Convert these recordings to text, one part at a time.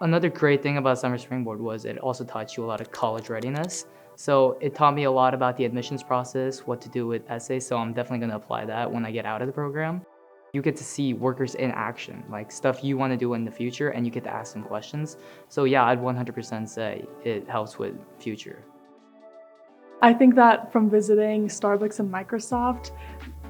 Another great thing about Summer Springboard was it also taught you a lot of college readiness. So it taught me a lot about the admissions process, what to do with essays, so I'm definitely gonna apply that when I get out of the program. You get to see workers in action, like stuff you wanna do in the future, and you get to ask them questions. So yeah, I'd 100% say it helps with future. I think that from visiting Starbucks and Microsoft,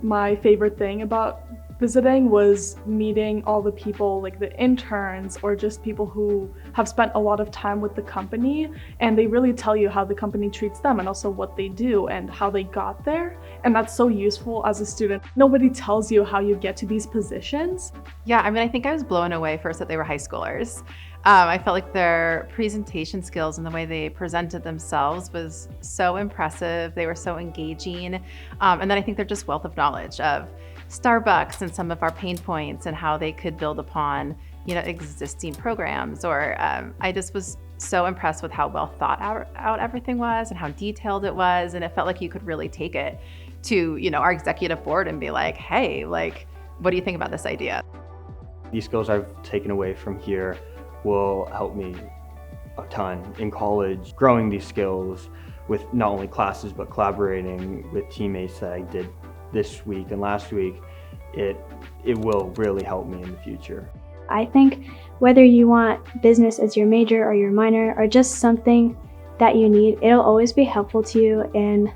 my favorite thing about visiting was meeting all the people, like the interns or just people who have spent a lot of time with the company, and they really tell you how the company treats them and also what they do and how they got there. And that's so useful as a student. Nobody tells you how you get to these positions. Yeah, I mean, I think I was blown away first that they were high schoolers. I felt like their presentation skills and the way they presented themselves was so impressive. They were so engaging. And then I think they're just wealth of knowledge of Starbucks and some of our pain points and how they could build upon, existing programs. Or I just was so impressed with how well thought out everything was and how detailed it was. And it felt like you could really take it to, our executive board and be like, hey, what do you think about this idea? These skills I've taken away from here will help me a ton in college, growing these skills with not only classes but collaborating with teammates that I did this week and last week. It will really help me in the future. I think whether you want business as your major or your minor or just something that you need, it'll always be helpful to you in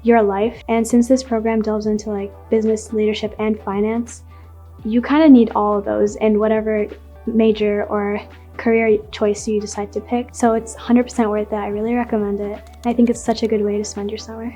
your life. And since this program delves into business, leadership, and finance, you kind of need all of those in whatever major or career choice you decide to pick. So it's 100% worth it. I really recommend it. I think it's such a good way to spend your summer.